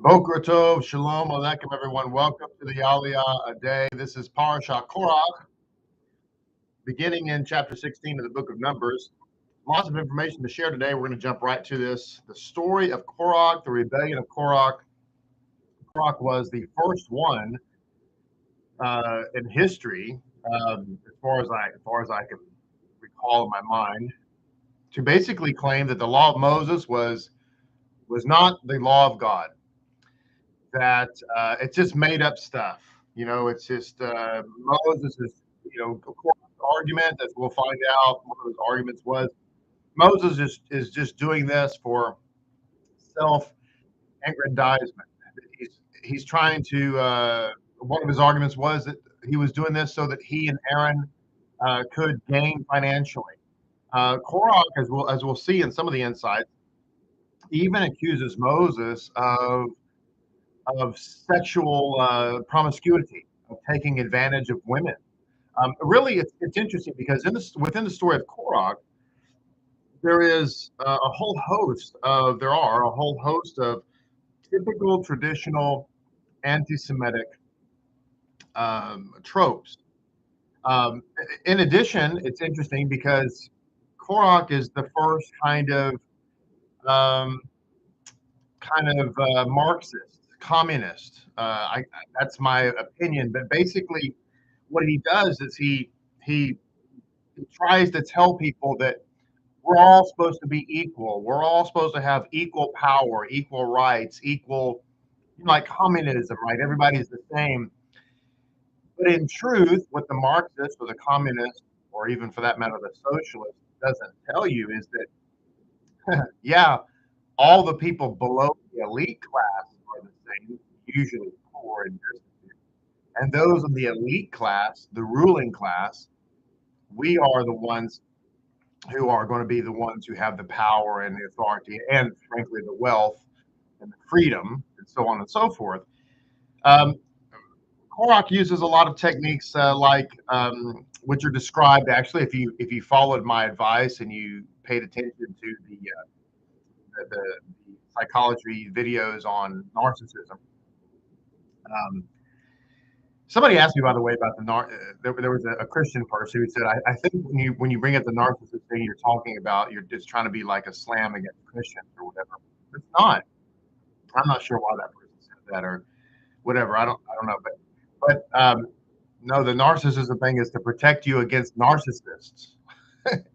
Boker Tov, Shalom Aleichem, everyone. Welcome to the Aliyah a day. This is Parashat Korach, beginning in chapter 16 of the book of Numbers. Lots of information to share today. We're going to jump right to this. The story of Korach, the rebellion of Korach. Korach was the first one in history, as far as I can recall in my mind, to basically claim that the law of Moses was not the law of God. That it's just made up stuff. It's just Moses is, of course, argument, as we'll find out. One of his arguments was Moses is just doing this for self-aggrandizement. He's trying to. One of his arguments was that he was doing this so that he and Aaron could gain financially. Korach, as we'll see in some of the insights, even accuses Moses of sexual promiscuity, of taking advantage of women. Really, it's interesting because within the story of Korach, there are a whole host of typical traditional anti-Semitic tropes. In addition, it's interesting because Korach is the first kind of Marxist, communist. That's my opinion. But basically, what he does is he tries to tell people that we're all supposed to be equal. We're all supposed to have equal power, equal rights, equal, like communism, right? Everybody's the same. But in truth, what the Marxist or the communist, or even for that matter, the socialist, doesn't tell you is that, yeah, all the people below the elite class are the same, usually poor and destitute. And those in the elite class, the ruling class, we are the ones who are going to be the ones who have the power and the authority and, frankly, the wealth and the freedom and so on and so forth. Korach uses a lot of techniques which are described, actually, if you followed my advice and you paid attention to the psychology videos on narcissism. Somebody asked me, by the way, about there was a Christian person who said, I think when you bring up the narcissist thing, you're just trying to be like a slam against Christians or whatever. It's not. I'm not sure why that person said that or whatever. I don't know, but no, the narcissism thing is to protect you against narcissists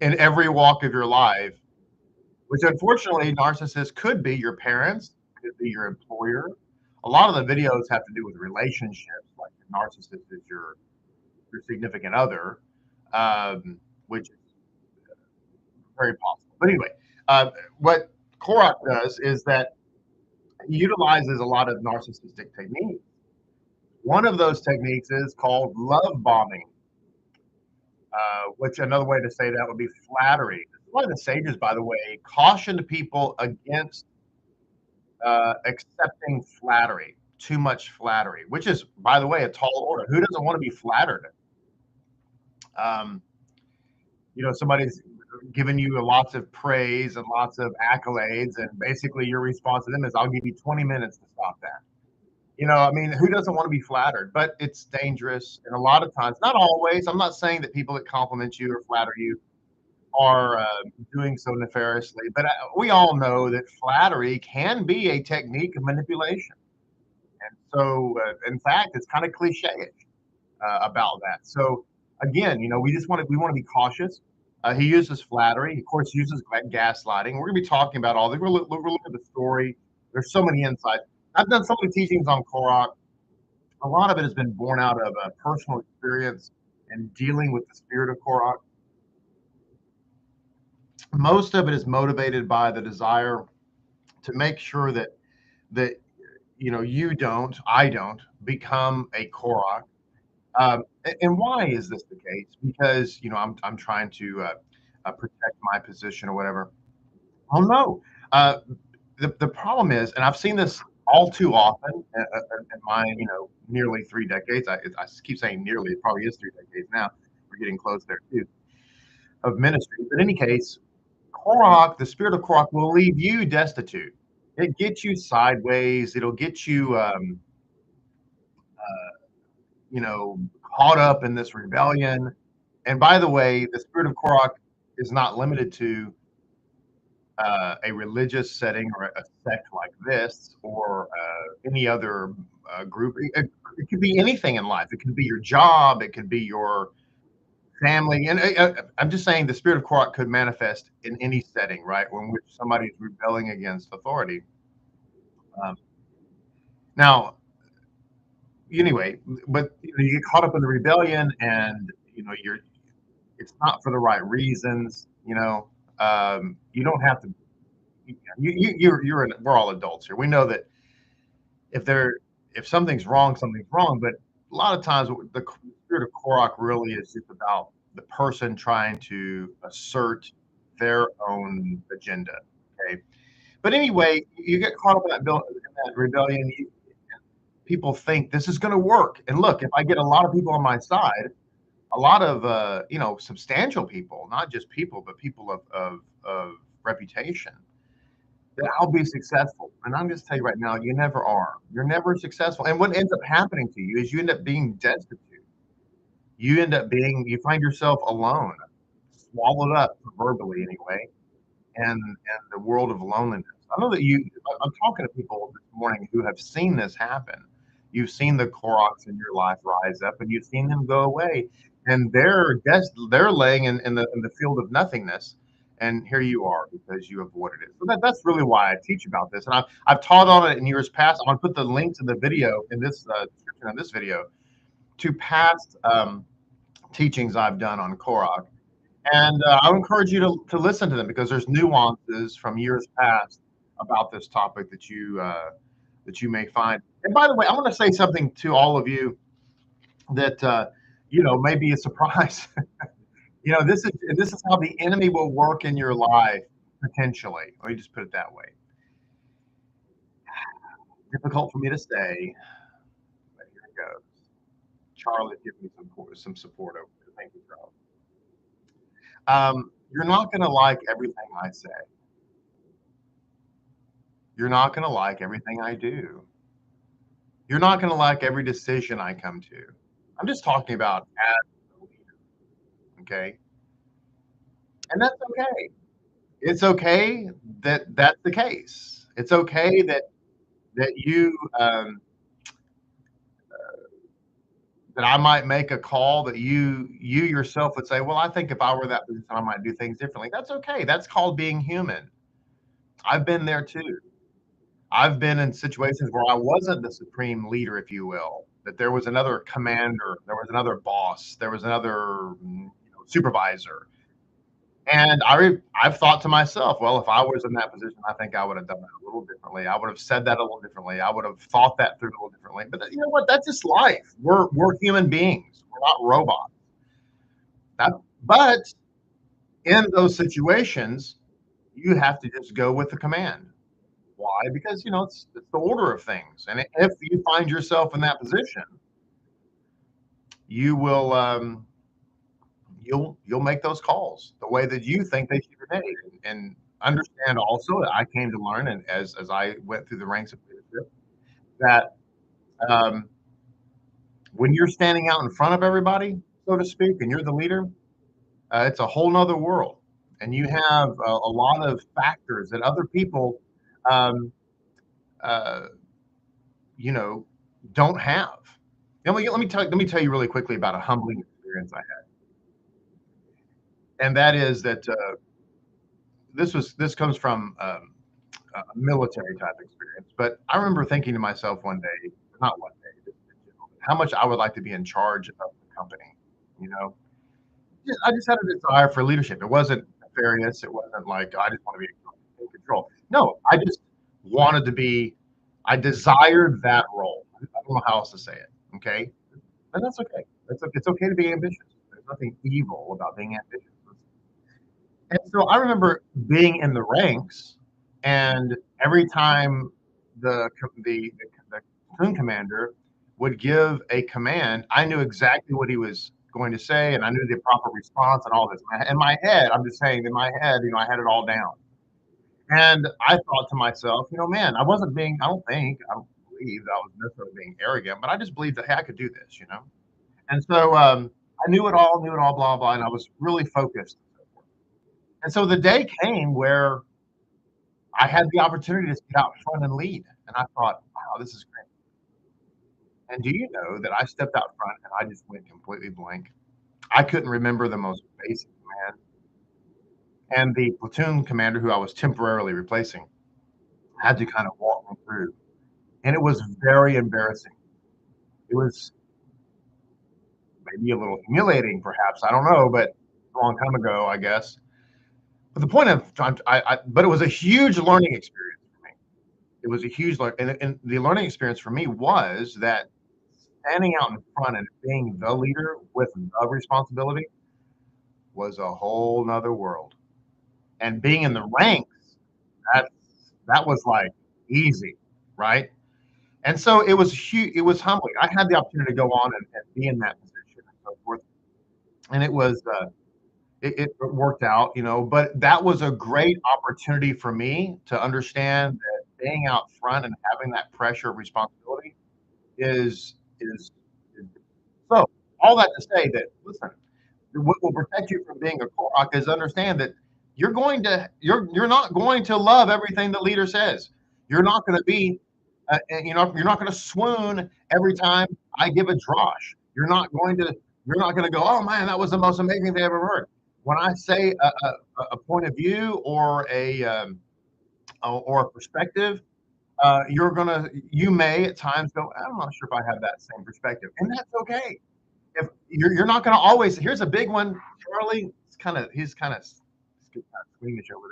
in every walk of your life. Which unfortunately, narcissists could be your parents, could be your employer. A lot of the videos have to do with relationships, like the narcissist is your significant other, which is very possible. But anyway, what Korach does is that he utilizes a lot of narcissistic techniques. One of those techniques is called love bombing, which another way to say that would be flattery. One of the sages, by the way, cautioned people against accepting flattery, too much flattery, which is, by the way, a tall order. Who doesn't want to be flattered? Somebody's giving you lots of praise and lots of accolades, and basically your response to them is, I'll give you 20 minutes to stop that. Who doesn't want to be flattered? But it's dangerous. And a lot of times, not always, I'm not saying that people that compliment you or flatter you are doing so nefariously, but we all know that flattery can be a technique of manipulation. And so, in fact, it's kind of cliche about that. So, again, we want to be cautious. He uses flattery. He, of course, uses gaslighting. We're going to be talking about all this. We're looking at the story. There's so many insights. I've done so many teachings on Korach. A lot of it has been born out of a personal experience and dealing with the spirit of Korach. Most of it is motivated by the desire to make sure that I don't become a Korach. And why is this the case? Because I'm trying to protect my position or whatever. Oh no. The problem is, and I've seen this all too often in my nearly 3 decades. I keep saying nearly. It probably is 3 decades now. We're getting close there too, of ministry. But in any case, Korach, the spirit of Korach, will leave you destitute. it gets you sideways. It'll get you, caught up in this rebellion. And by the way, the spirit of Korach is not limited to a religious setting or a sect like this or any other group. It could be anything in life. It could be your job. It could be your family. And I'm just saying the spirit of Korach could manifest in any setting, right? When which somebody's rebelling against authority. Now, anyway, but you get caught up in the rebellion, and it's not for the right reasons. You don't have to. We're all adults here. We know that if something's wrong, something's wrong. But a lot of times, the spirit of Korach really is just about the person trying to assert their own agenda. Okay, but anyway, you get caught up in that rebellion. People think this is going to work, and look, if I get a lot of people on my side, a lot of substantial people, not just people, but people of reputation, that I'll be successful. And I'm just tell you right now, you never are. You're never successful. And what ends up happening to you is you end up being destitute. You find yourself alone, swallowed up verbally anyway, and the world of loneliness. I know that I'm talking to people this morning who have seen this happen. You've seen the Korachs in your life rise up, and you've seen them go away, and they're laying in the field of nothingness. And here you are because you avoided it. So that's really why I teach about this. And I've taught on it in years past. I'm going to put the link to the video in this description of this video to past teachings I've done on Korach. And I would encourage you to listen to them because there's nuances from years past about this topic that you may find. And by the way, I want to say something to all of you that may be a surprise. This is how the enemy will work in your life potentially. Let me just put it that way. Difficult for me to say, but here it goes. Charlie, give me some support over there. Thank you, Charlie. You're not going to like everything I say. You're not going to like everything I do. You're not going to like every decision I come to. I'm just talking about as a leader, okay? And that's okay. It's okay that that's the case. It's okay that you that I might make a call that you yourself would say, well, I think if I were that position, I might do things differently. That's okay. That's called being human. I've been there too. I've been in situations where I wasn't the supreme leader, if you will, that there was another commander, there was another boss, there was another supervisor. And I've thought to myself, well, if I was in that position, I think I would have done that a little differently. I would have said that a little differently. I would have thought that through a little differently. But you know what? That's just life. We're human beings. We're not robots. But in those situations, you have to just go with the command. Why? Because it's the order of things. And if you find yourself in that position, you will you'll make those calls the way that you think they should be made, and understand also that I came to learn, and as I went through the ranks of leadership, that when you're standing out in front of everybody, so to speak, and you're the leader, it's a whole nother world, and you have a lot of factors that other people don't have. Let me tell you really quickly about a humbling experience I had. And that is that this comes from a military type experience. But I remember thinking to myself one day, not one day, how much I would like to be in charge of the company. I just had a desire for leadership. It wasn't nefarious. It wasn't like I just want to be in control. No, I just wanted to be. I desired that role. I don't know how else to say it. Okay, and that's okay. It's okay to be ambitious. There's nothing evil about being ambitious. And so I remember being in the ranks, and every time the platoon commander would give a command, I knew exactly what he was going to say, and I knew the proper response and all this. In my head, I'm just saying, in my head, I had it all down. And I thought to myself, man, I don't believe that I was necessarily being arrogant, but I just believed that, hey, I could do this. And so I knew it all, blah, blah, and I was really focused. And so the day came where I had the opportunity to sit out front and lead. And I thought, wow, this is great. And do you know that I stepped out front and I just went completely blank? I couldn't remember the most basic command. And the platoon commander who I was temporarily replacing had to kind of walk me through. And it was very embarrassing. It was maybe a little humiliating, perhaps. I don't know, but a long time ago, I guess. But the point of time, but it was a huge learning experience for me. It was a huge and the learning experience for me was that standing out in front and being the leader with the responsibility was a whole nother world. And being in the ranks, that was like easy, right? And so it was huge. It was humbling. I had the opportunity to go on and be in that position and so forth. And it was, it worked out, but that was a great opportunity for me to understand that being out front and having that pressure of responsibility is so. All that to say that, listen, what will protect you from being a Korach is understand that you're not going to love everything the leader says. You're not going to be, you're not going to swoon every time I give a drosh. You're not going to go, oh man, that was the most amazing thing I ever heard. When I say a point of view or a perspective, you may at times go, I'm not sure if I have that same perspective, and that's okay. If you're not going to always, here's a big one, Charlie. He's kind of squeamish over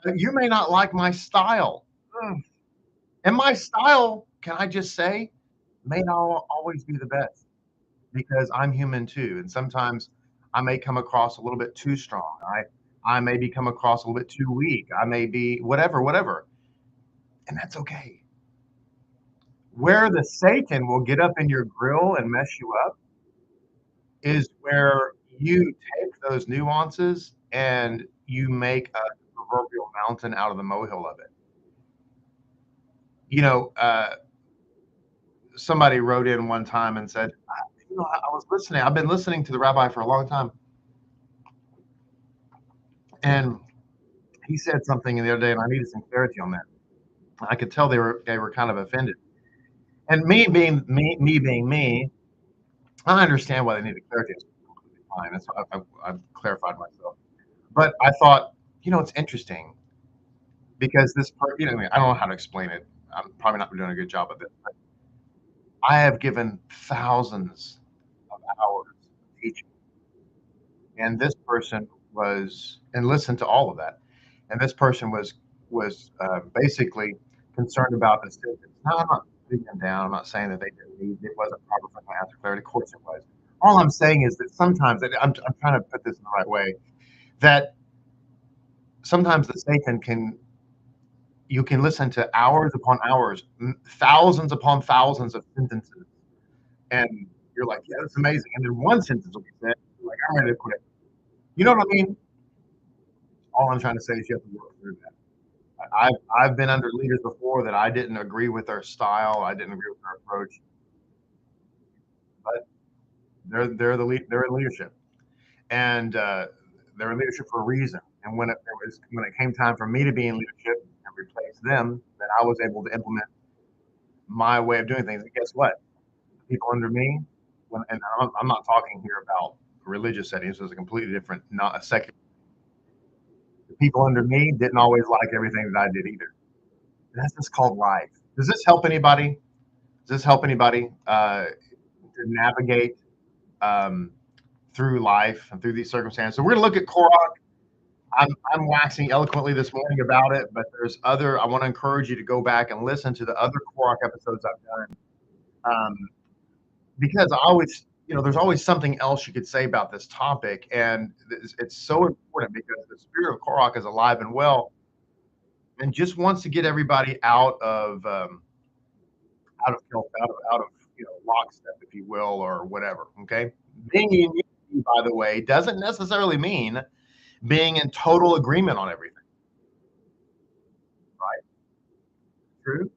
there. You may not like my style, and my style, can I just say, may not always be the best because I'm human too, and sometimes I may come across a little bit too strong. I may be come across a little bit too weak. I may be whatever, and that's okay. Where the Satan will get up in your grill and mess you up is where you take those nuances and you make a proverbial mountain out of the molehill of it. Somebody wrote in one time and said, I was listening. I've been listening to the rabbi for a long time. And he said something the other day, and I needed some clarity on that. I could tell they were kind of offended. And me being me, I understand why they needed clarity. It's completely fine. That's why I've clarified myself. But I thought, it's interesting because this part, I don't know how to explain it. I'm probably not doing a good job of it. But I have given thousands of hours of teaching, and this person and listened to all of that, and this person was basically concerned about the sentence. Now, I'm not putting them down. I'm not saying that it wasn't proper for them to ask clarity. Of course it was. All I'm saying is that sometimes, I'm trying to put this in the right way, that sometimes the Satan you can listen to hours upon hours, thousands upon thousands of sentences, and you're like, yeah, that's amazing. And then one sentence will be said, you're like, I'm ready to quit. You know what I mean? All I'm trying to say is you have to work through that. I've been under leaders before that I didn't agree with their style. I didn't agree with their approach, but they're in leadership, and they're in leadership for a reason. And when it came time for me to be in leadership and replace them, then I was able to implement my way of doing things. And guess what? The people under me, and I'm not talking here about religious settings. This is a completely different, not a secular. The people under me didn't always like everything that I did either. And that's just called life. Does this help anybody? To navigate through life and through these circumstances? So we're going to look at Korach. I'm waxing eloquently this morning about it, but I want to encourage you to go back and listen to the other Korach episodes I've done, because there's always something else you could say about this topic, and it's so important because the spirit of Korach is alive and well, and just wants to get everybody out of lockstep, if you will, or whatever. Okay, being in unity, by the way, doesn't necessarily mean being in total agreement on everything. true?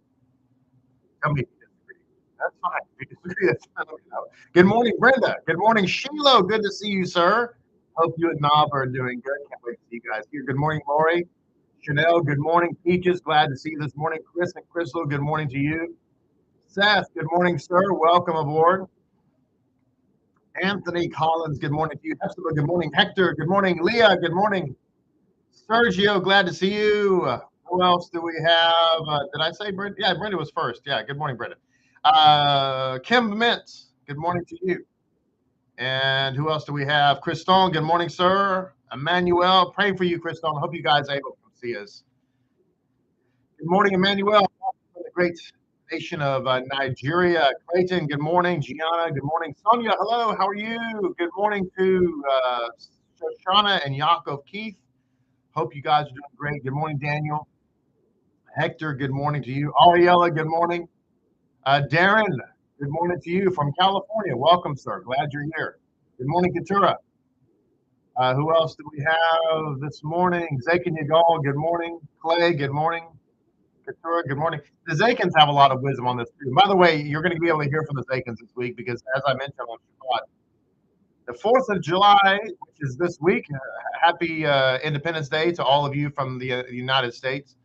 Tell me if you disagree. That's fine. If you disagree, that's fine. Let me know. Good morning, Brenda. Good morning, Shiloh. Good to see you, sir. Hope you and Nav are doing good. Can't wait to see you guys here. Good morning, Lori. Chanel, good morning. Peaches, glad to see you this morning. Chris and Crystal, good morning to you. Seth, good morning, sir. Welcome aboard. Anthony Collins, good morning to you. Hester, good morning. Hector, good morning. Leah, good morning. Sergio, glad to see you. Who else do we have? Did I say Brenda? Yeah, Brenda was first. Yeah, good morning, Brenda. Kim Mintz, good morning to you. And who else do we have? Christon, good morning, sir. Emmanuel, praying for you, Christon. I hope you guys are able to come see us. Good morning, Emmanuel, from the great nation of Nigeria. Clayton, good morning. Gianna, good morning. Sonia, hello, how are you? Good morning to Shoshana and Yaakov Keith. Hope you guys are doing great. Good morning, Daniel. Hector, good morning to you. Ariella, good morning. Darren, good morning to you from California. Welcome, sir. Glad you're here. Good morning, Keturah. Who else do we have this morning? Zakin Yagal, good morning. Clay, good morning. Keturah, good morning. The Zakins have a lot of wisdom on this too. By the way, you're going to be able to hear from the Zakins this week because, as I mentioned on Shabbat, the 4th of July, which is this week, happy Independence Day to all of you from the United States.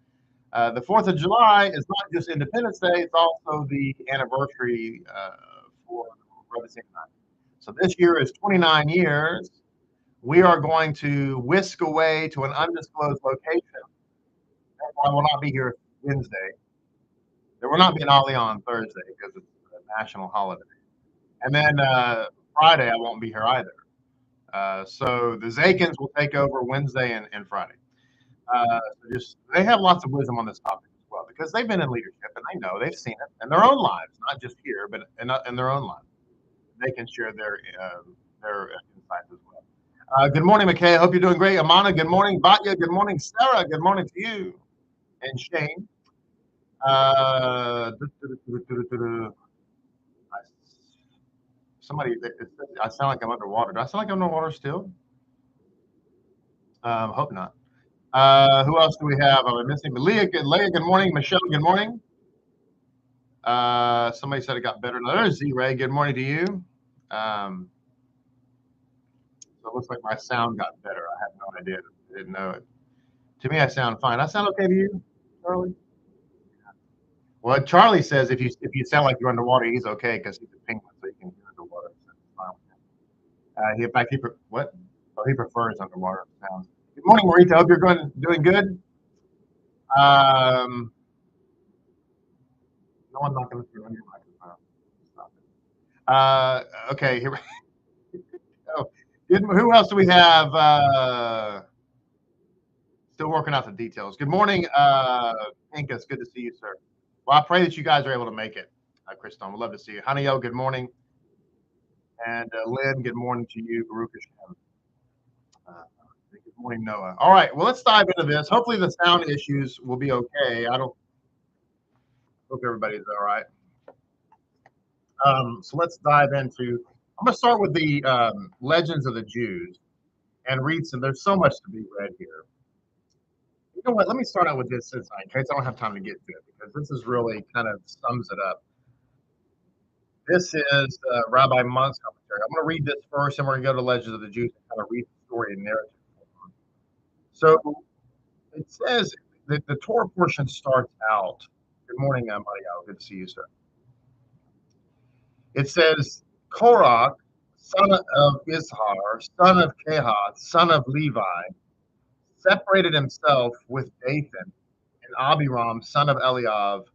The 4th of July is not just Independence Day, it's also the anniversary for Brother Singer. So this year is 29 years. We are going to whisk away to an undisclosed location. I will not be here Wednesday. There will not be an Aliyah on Thursday because it's a national holiday. And then Friday, I won't be here either. So the Zakins will take over Wednesday and Friday. They have lots of wisdom on this topic as well because they've been in leadership and they know they've seen it in their own lives, not just here, but in their own lives. They can share their insights as well. Good morning, McKay. I hope you're doing great. Amana, good morning. Bachya, good morning. Sarah, good morning to you. And Shane. Somebody, I sound like I'm underwater. Do I sound like I'm underwater still? Hope not. Who else do we have? I'm missing Leah, good morning. Michelle, good morning. Somebody said it got better. There's Z-Ray. Good morning to you. So it looks like my sound got better. I have no idea. I didn't know it. To me, I sound fine. I sound okay to you, Charlie? Well, Charlie says if you sound like you're underwater, he's okay because he's a penguin, so you can hear underwater. In fact, what? Oh, he prefers underwater sounds. Good morning, Marita. Hope you're doing good. No one's not going to run your microphone. Stop it. Okay. Here. Oh, who else do we have? Still working out the details. Good morning, Inka. It's good to see you, sir. Well, I pray that you guys are able to make it. Kriston, we'd love to see you. Haniel, good morning. And Lynn, good morning to you. Baruch HaShem. Good morning, Noah. All right, well, let's dive into this. Hopefully the sound issues will be okay. Hope everybody's all right. So let's dive into, I'm going to start with the Legends of the Jews and read some. There's so much to be read here. You know what? Let me start out with this in case I don't have time to get to it because this is really kind of sums it up. This is Rabbi Monk's commentary. I'm going to read this first, and we're going to go to Legends of the Jews and kind of read the story and narrative. So it says that the Torah portion starts out. Good morning, Mario. Good to see you, sir. It says, Korach, son of Izhar, son of Kehath, son of Levi, separated himself with Dathan and Abiram, son of Eliav,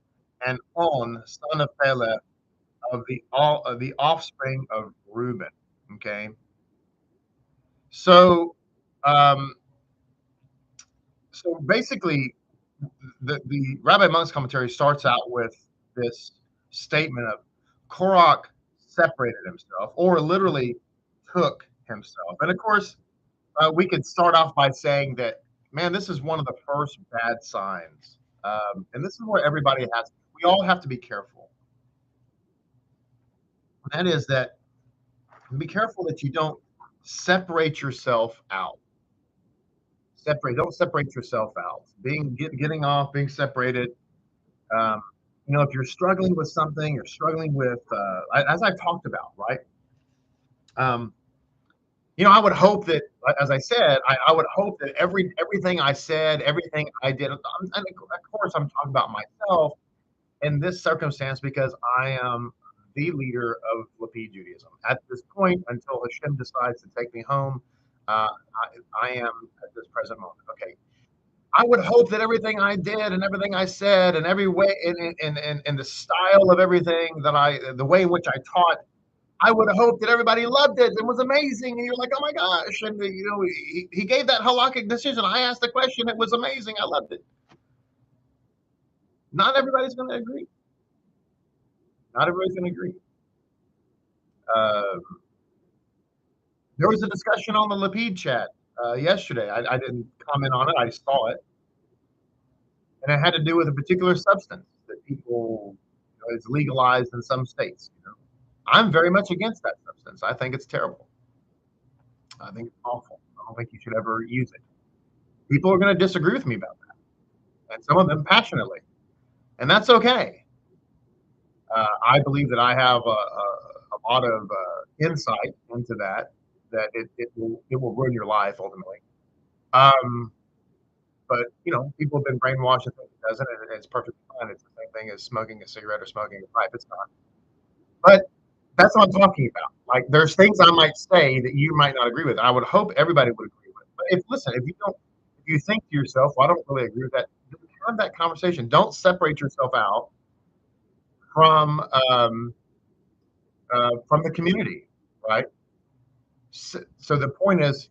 and On, son of Peleth, of the offspring of Reuben. Okay. So basically, the Rabbi Monk's commentary starts out with this statement of Korach separated himself, or literally took himself. And of course, we could start off by saying that, man, this is one of the first bad signs. And this is where we all have to be careful. And that is that be careful that you don't separate yourself out. Don't separate yourself out. Getting off, being separated. if you're struggling with something, you're struggling with, as I've talked about, right? I would hope that, as I said, I would hope that everything I said, everything I did, and of course I'm talking about myself in this circumstance because I am the leader of Lapid Judaism. At this point, until HaShem decides to take me home, I am at this present moment. Okay. I would hope that everything I did and everything I said and every way in the style of everything the way in which I taught, I would hope that everybody loved it and was amazing. And you're like, oh my gosh. And, he gave that halakhic decision. I asked the question. It was amazing. I loved it. Not everybody's going to agree. Not everybody's going to agree. There was a discussion on the Lapid chat yesterday. I didn't comment on it. I saw it. And it had to do with a particular substance that people, is legalized in some states. I'm very much against that substance. I think it's terrible. I think it's awful. I don't think you should ever use it. People are going to disagree with me about that, and some of them passionately, and that's okay. I believe that I have a lot of insight into that it will ruin your life ultimately. But people have been brainwashed and think it doesn't, and it's perfectly fine. It's the same thing as smoking a cigarette or smoking a pipe. It's not. But that's what I'm talking about. Like, there's things I might say that you might not agree with. I would hope everybody would agree with. But if you think to yourself, well, I don't really agree with that, have that conversation. Don't separate yourself out from the community, right? So the point is,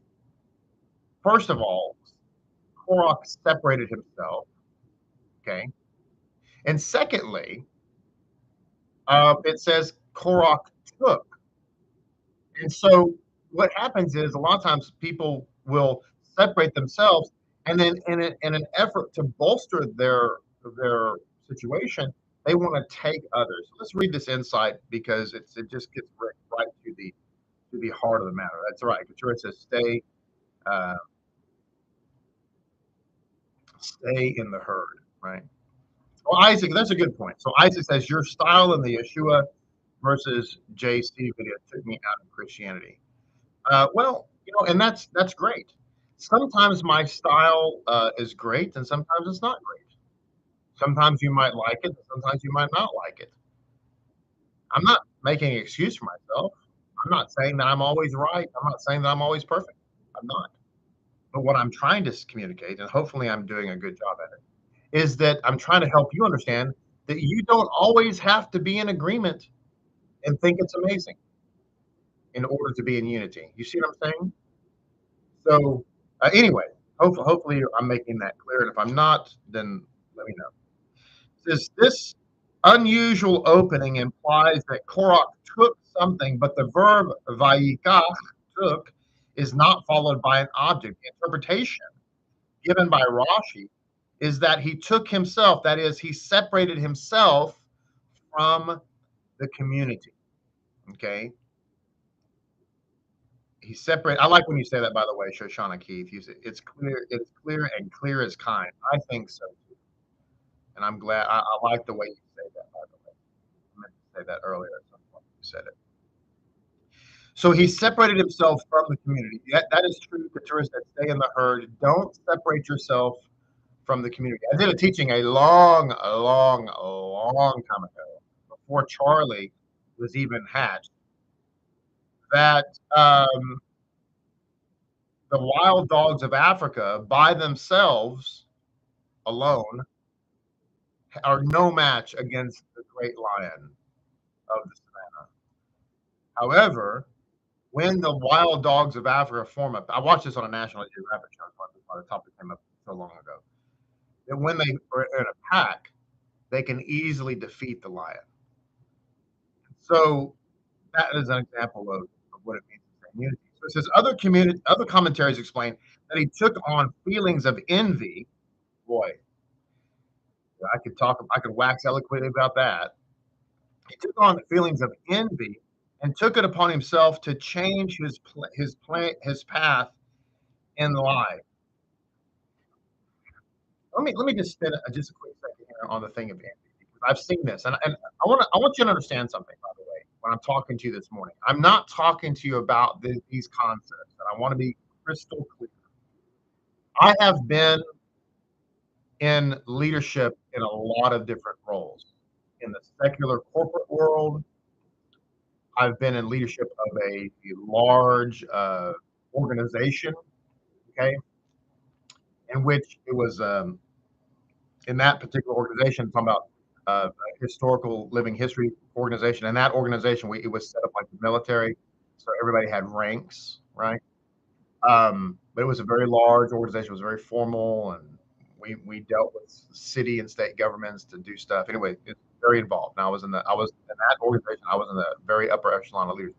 first of all, Korach separated himself, okay? And secondly, it says Korach took. And so what happens is a lot of times people will separate themselves, and then in an effort to bolster their situation, they want to take others. Let's read this insight because it just gets right to the heart of the matter. That's right. It says stay in the herd, right? Well, Isaac, that's a good point. So Isaac says your style in the Yeshua versus JC video took me out of Christianity. Well, and that's great. Sometimes my style is great, and sometimes it's not great. Sometimes you might like it, and sometimes you might not like it. I'm not making an excuse for myself. I'm not saying that I'm always right. I'm not saying that I'm always perfect. I'm not. But what I'm trying to communicate, and hopefully I'm doing a good job at it, is that I'm trying to help you understand that you don't always have to be in agreement and think it's amazing in order to be in unity. You see what I'm saying? So anyway, hopefully I'm making that clear. And if I'm not, then let me know. It says this unusual opening implies that Korach took something, but the verb vayikach, took, is not followed by an object. The interpretation given by Rashi is that he took himself, that is, he separated himself from the community. Okay? He separated. I like when you say that, by the way, Shoshana Keith. You say it's clear and clear as kind. I think so too. And I'm glad. I like the way you say that, by the way. I meant to say that earlier at some point. You said it. So he separated himself from the community. That is true for tourists that stay in the herd. Don't separate yourself from the community. I did a teaching a long time ago, before Charlie was even hatched, that the wild dogs of Africa by themselves alone are no match against the great lion of the savannah. However, when the wild dogs of Africa form up, I watched this on a National Geographic show, why the topic came up so long ago. And when they are in a pack, they can easily defeat the lion. So that is an example of what it means to stay in unity. So it says other commentaries explain that he took on feelings of envy. Boy, I could wax eloquently about that. He took on the feelings of envy and took it upon himself to change his path in life. Let me just spend just a quick second here on the thing of envy, because I've seen this, and I want you to understand something, by the way, when I'm talking to you this morning. I'm not talking to you about these concepts, and I want to be crystal clear. I have been in leadership in a lot of different roles. In the secular corporate world, I've been in leadership of a large organization, okay, in which it was in that particular organization, talking about a historical living history organization. In that organization, it was set up like the military, so everybody had ranks, right? But it was a very large organization. It was very formal, and we dealt with city and state governments to do stuff. Anyway, it's very involved. And I was in that organization. I was in the very upper echelon of leadership.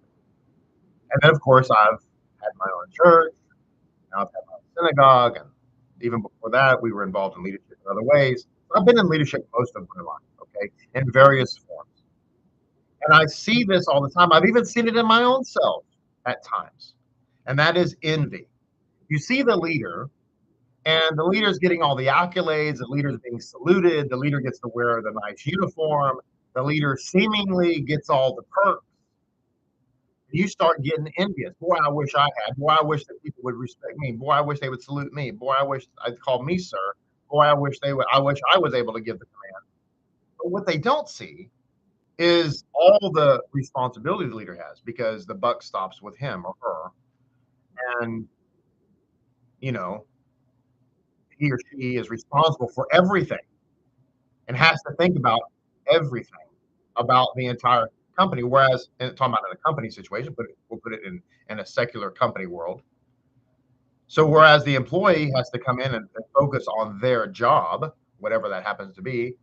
And then, of course, I've had my own church. Now I've had my own synagogue, and even before that, we were involved in leadership in other ways. I've been in leadership most of my life, okay, in various forms. And I see this all the time. I've even seen it in my own self at times, and that is envy. You see the leader, and the leader's getting all the accolades, the leader's being saluted, the leader gets to wear the nice uniform, the leader seemingly gets all the perks. You start getting envious. Boy, I wish I had. Boy, I wish that people would respect me. Boy, I wish they would salute me. Boy, I wish I'd call me sir. Boy, I wish they would. I wish I was able to give the command. But what they don't see is all the responsibility the leader has, because the buck stops with him or her. And, you know, he or she is responsible for everything and has to think about everything about the entire company. Whereas, and talking about in a company situation, but we'll put it in a secular company world. So whereas the employee has to come in and focus on their job, whatever that happens to be,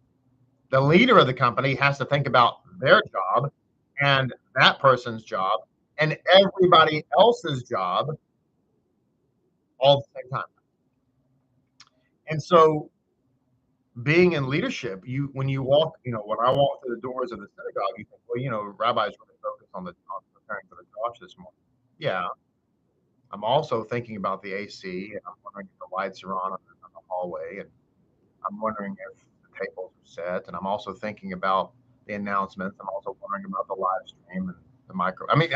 the leader of the company has to think about their job and that person's job and everybody else's job all at the same time. And so being in leadership, when you walk, when I walk through the doors of the synagogue, you think, well, Rabbi's really focused on preparing for the Josh this morning. Yeah. I'm also thinking about the AC, and I'm wondering if the lights are on the hallway, and I'm wondering if the tables are set, and I'm also thinking about the announcements. I'm also wondering about the live stream and the micro. I mean,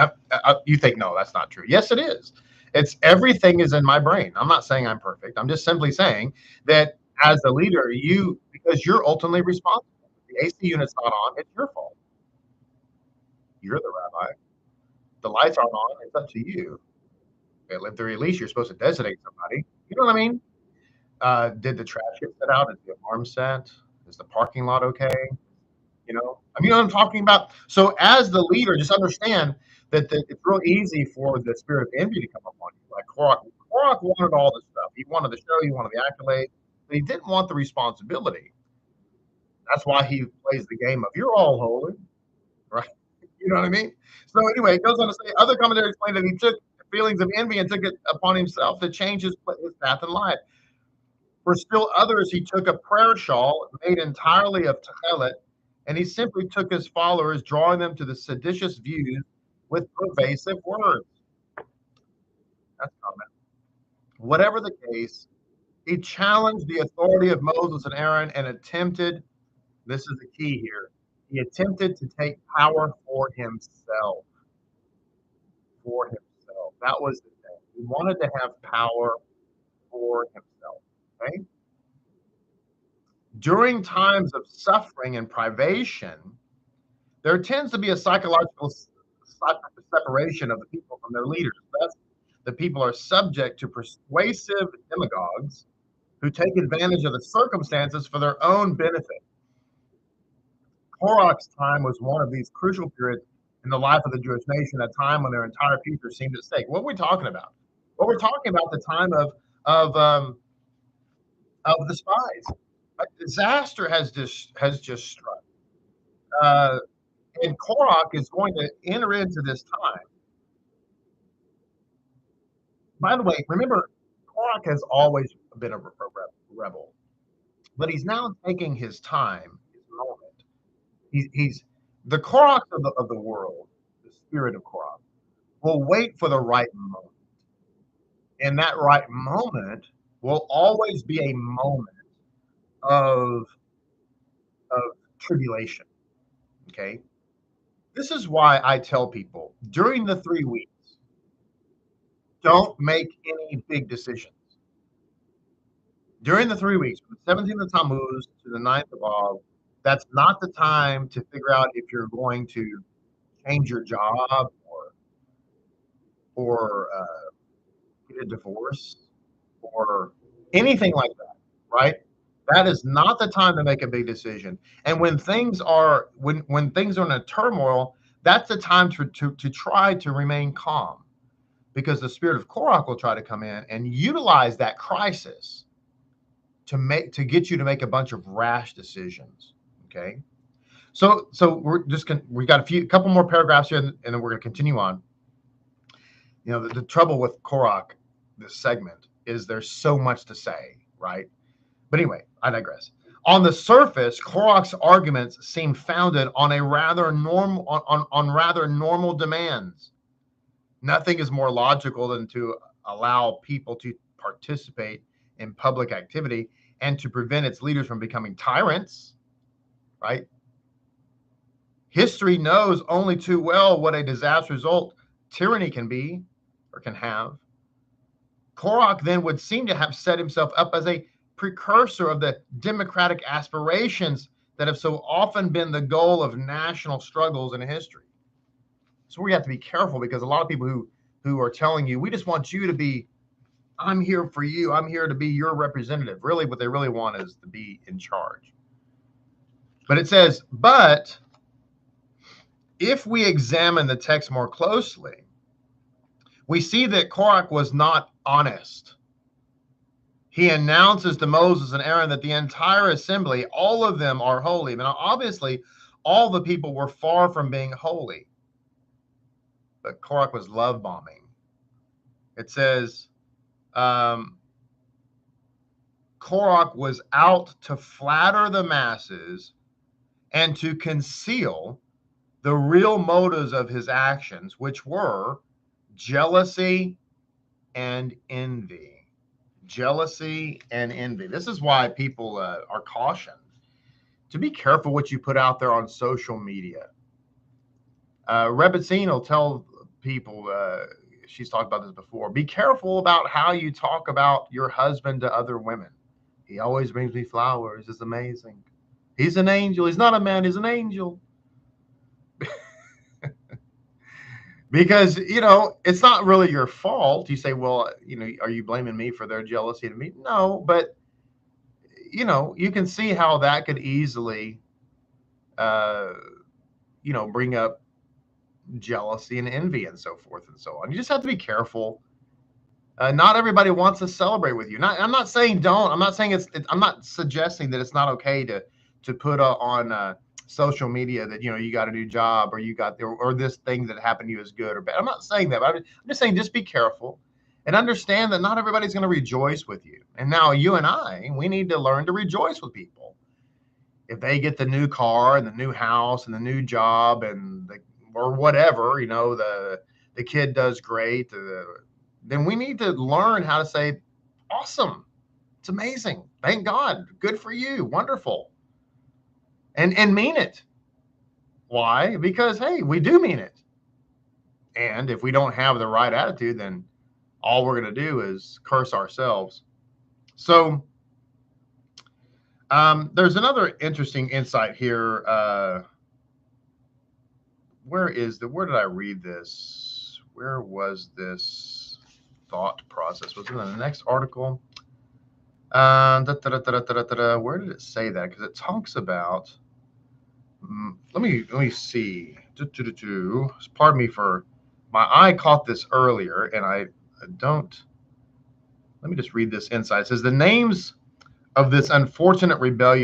you think, no, that's not true. Yes, it is. It's everything is in my brain. I'm not saying I'm perfect. I'm just simply saying that as the leader, because you're ultimately responsible. If the AC unit's not on, it's your fault. You're the rabbi. The lights aren't on, it's up to you. At the very least, you're supposed to designate somebody. You know what I mean? Did the trash get set out? Is the alarm set? Is the parking lot okay? You know what I'm talking about? So as the leader, just understand that it's real easy for the spirit of envy to come upon you. Like Korach wanted all this stuff. He wanted the show, he wanted the accolade, but he didn't want the responsibility. That's why he plays the game of "you're all holy," right? You know what I mean? So anyway, it goes on to say, other commentators explain that he took feelings of envy and took it upon himself to change his path in life. For still others, he took a prayer shawl made entirely of techelet, and he simply took his followers, drawing them to the seditious views with pervasive words. That's comment. Whatever the case, he challenged the authority of Moses and Aaron and attempted, this is the key here, he attempted to take power for himself. For himself. That was the thing. He wanted to have power for himself. Okay? During times of suffering and privation, there tends to be a psychological separation of the people from their leaders. Thus, the people are subject to persuasive demagogues who take advantage of the circumstances for their own benefit. Korach's time was one of these crucial periods in the life of the Jewish nation, a time when their entire future seemed at stake. What are we talking about? Well, we're talking about the time of the spies. A disaster has just struck, and Korach is going to enter into this time. By the way, remember, Korach has always been a rebel, but he's now taking his time, his moment. He's the Korach of the world, the spirit of Korach, will wait for the right moment. And that right moment will always be a moment of tribulation. Okay. This is why I tell people during the 3 weeks, don't make any big decisions. During the 3 weeks, from the 17th of Tammuz to the 9th of Av, that's not the time to figure out if you're going to change your job or get a divorce or anything like that, right? That is not the time to make a big decision. And when things are when things are in a turmoil, that's the time to try to remain calm, because the spirit of Korach will try to come in and utilize that crisis to get you to make a bunch of rash decisions. Okay, so we got a couple more paragraphs here, and then we're going to continue on. You know, the trouble with Korach, this segment, is there's so much to say, right? But anyway, I digress. On the surface, Korach's arguments seem founded on a rather normal demands. Nothing is more logical than to allow people to participate in public activity and to prevent its leaders from becoming tyrants, right? History knows only too well what a disastrous result tyranny can be or can have. Korach then would seem to have set himself up as a precursor of the democratic aspirations that have so often been the goal of national struggles in history. So we have to be careful, because a lot of people who are telling you, we just want you to be, I'm here for you, I'm here to be your representative. Really, what they really want is to be in charge. But it says, but if we examine the text more closely, we see that Korach was not honest. He announces to Moses and Aaron that the entire assembly, all of them, are holy. Now, obviously, all the people were far from being holy. But Korach was love bombing. It says, Korach was out to flatter the masses and to conceal the real motives of his actions, which were jealousy and envy. Jealousy and envy. This is why people are cautioned to be careful what you put out there on social media. Rebbetzin will tell people, she's talked about this before, be careful about how you talk about your husband to other women. He always brings me flowers. It's amazing. He's an angel. He's not a man. He's an angel. Because, you know, it's not really your fault. You say, well, you know, are you blaming me for their jealousy to me? No, but, you know, you can see how that could easily, you know, bring up jealousy and envy and so forth and so on. You just have to be careful. Not everybody wants to celebrate with you. I'm not saying don't. I'm not saying I'm not suggesting that it's not okay to put on social media that, you know, you got a new job or you got or this thing that happened to you is good or bad. I'm not saying that, but I'm just saying just be careful and understand that not everybody's going to rejoice with you. And now you and we need to learn to rejoice with people. If they get the new car and the new house and the new job and or whatever, you know, the kid does great, then we need to learn how to say, awesome, it's amazing, thank God, good for you, wonderful. And mean it. Why? Because, hey, we do mean it. And if we don't have the right attitude, then all we're going to do is curse ourselves. So there's another interesting insight here. Where did I read this? Where was this thought process? Was it in the next article? Where did it say that? Because it talks about, let me see. Pardon me for my eye caught this earlier, and I don't. Let me just read this inside. It says the names of this unfortunate rebel,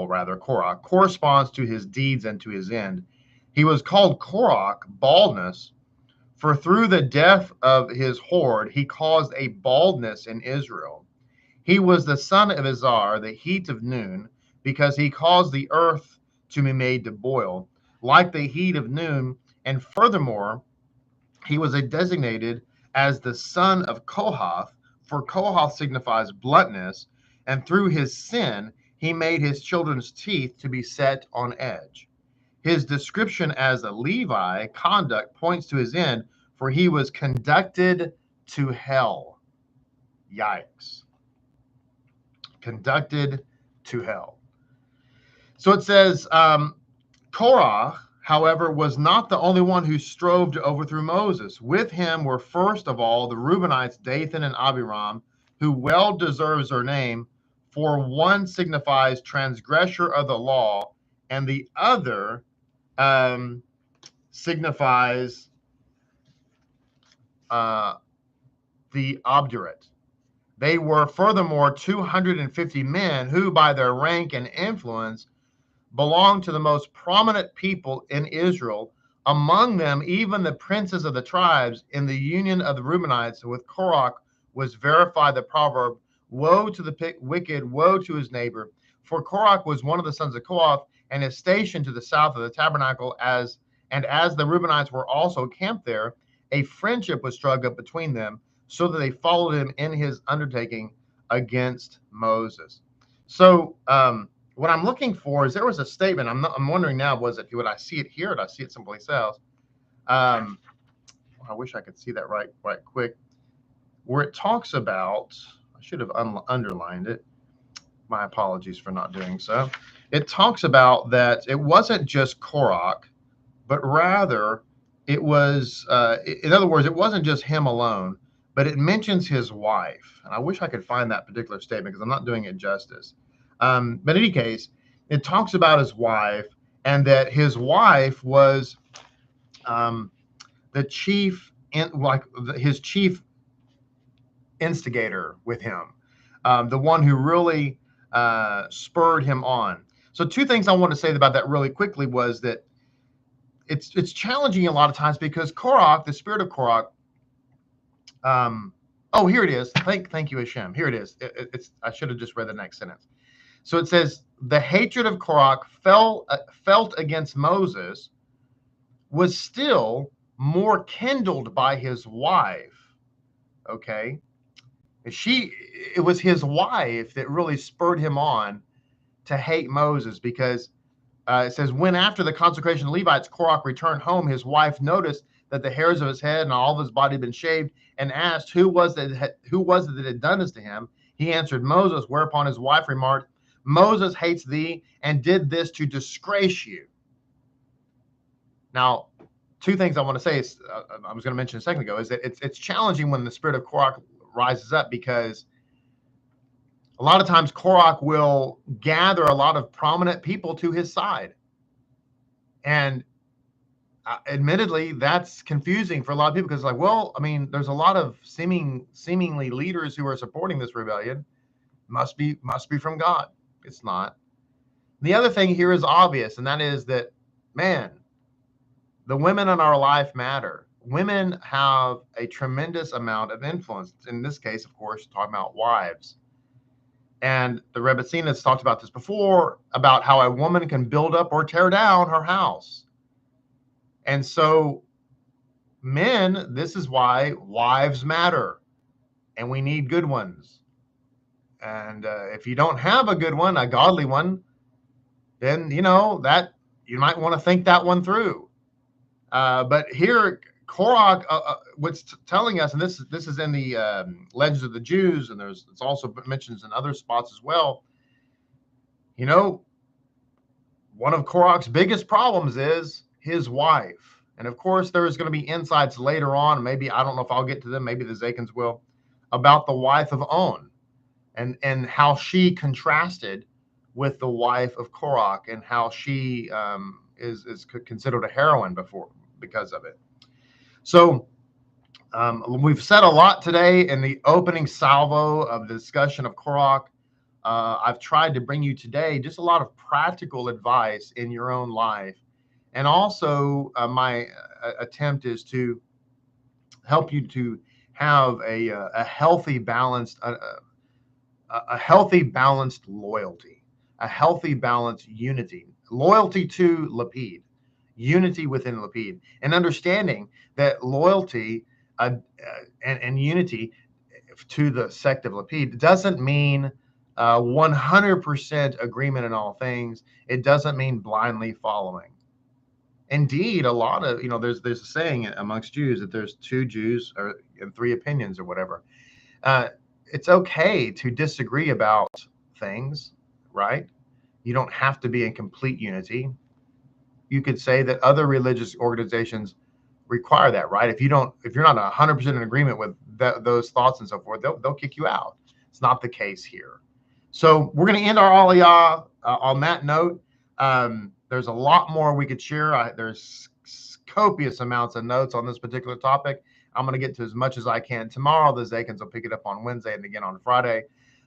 rather, Korah, corresponds to his deeds and to his end. He was called Korah, baldness, for through the death of his horde, he caused a baldness in Israel. He was the son of Izar, the heat of noon, because he caused the earth to be made to boil, like the heat of noon. And furthermore, he was designated as the son of Kohath, for Kohath signifies bluntness, and through his sin, he made his children's teeth to be set on edge. His description as a Levi conduct points to his end, for he was conducted to hell. Yikes. Conducted to hell. So it says, Korah, however, was not the only one who strove to overthrow Moses. With him were first of all the Reubenites, Dathan and Abiram, who well deserves their name, for one signifies transgressor of the law, and the other signifies the obdurate. They were furthermore 250 men who, by their rank and influence, belonged to the most prominent people in Israel, among them even the princes of the tribes. In the union of the Reubenites with Korach was verified the proverb, woe to the wicked, woe to his neighbor. For Korach was one of the sons of Kohath, and is stationed to the south of the tabernacle, as the Reubenites were also camped there, a friendship was struck up between them, so that they followed him in his undertaking against Moses. So what I'm looking for is, there was a statement. I'm wondering now, would I see it here, or did I see it someplace else? I wish I could see that right quick, where it talks about, I should have underlined it. My apologies for not doing so. It talks about that it wasn't just Korach, but rather it was, in other words, it wasn't just him alone, but it mentions his wife. And I wish I could find that particular statement, because I'm not doing it justice. But in any case, it talks about his wife, and that his wife was the chief, his chief instigator with him, the one who really spurred him on. So two things I want to say about that really quickly was that it's challenging a lot of times, because Korach, the spirit of Korach, oh, here it is. Thank you, HaShem. Here it is. I should have just read the next sentence. So it says, the hatred of Korach felt against Moses was still more kindled by his wife. Okay. It was his wife that really spurred him on to hate Moses, because it says, when after the consecration of Levites, Korach returned home, his wife noticed that the hairs of his head and all of his body had been shaved, and asked, who was it that had done this to him? He answered, Moses, whereupon his wife remarked, Moses hates thee and did this to disgrace you. Now, two things I want to say is, I was going to mention a second ago, is that it's challenging when the spirit of Korach rises up, because a lot of times Korach will gather a lot of prominent people to his side. And admittedly, that's confusing for a lot of people, because like, well, I mean, there's a lot of seemingly leaders who are supporting this rebellion. Must be from God. It's not. The other thing here is obvious, and that is that, man, the women in our life matter. Women have a tremendous amount of influence. In this case, of course, talking about wives. And the Rebbe Singer has talked about this before, about how a woman can build up or tear down her house. And so, men, this is why wives matter, and we need good ones. And if you don't have a good one, a godly one, then that you might want to think that one through. But here, Korach, what's telling us, and this is in the Legends of the Jews, and it's also mentioned in other spots as well. One of Korach's biggest problems is his wife. And of course, there's going to be insights later on. Maybe, I don't know if I'll get to them, maybe the Zakins will, about the wife of On, and how she contrasted with the wife of Korach, and how she is considered a heroine because of it. So we've said a lot today in the opening salvo of the discussion of Korach. I've tried to bring you today just a lot of practical advice in your own life. And also my attempt is to help you to have a healthy, balanced, a healthy, balanced loyalty, a healthy, balanced unity, loyalty to Lapid, unity within Lapid, and understanding that loyalty and unity to the sect of Lapid doesn't mean 100% agreement in all things, it doesn't mean blindly following. Indeed, a lot of, there's a saying amongst Jews that there's 2 Jews and 3 opinions or whatever. It's okay to disagree about things, right? You don't have to be in complete unity. You could say that other religious organizations require that, right? If you're not 100% in agreement with those thoughts and so forth, they'll kick you out. It's not the case here. So we're going to end our Aliyah on that note. There's a lot more we could share. There's copious amounts of notes on this particular topic. I'm going to get to as much as I can tomorrow. The Zakins will pick it up on Wednesday and again on Friday.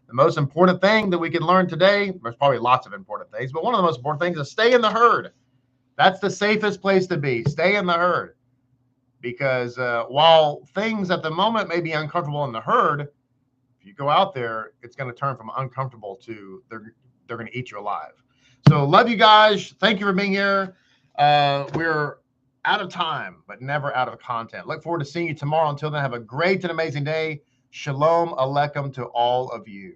The most important thing that we can learn today, there's probably lots of important things, but one of the most important things is stay in the herd. That's the safest place to be. Stay in the herd. Because while things at the moment may be uncomfortable in the herd, if you go out there, it's going to turn from uncomfortable to they're going to eat you alive. So love you guys. Thank you for being here. We're out of time, but never out of content. Look forward to seeing you tomorrow. Until then, have a great and amazing day. Shalom Aleichem to all of you.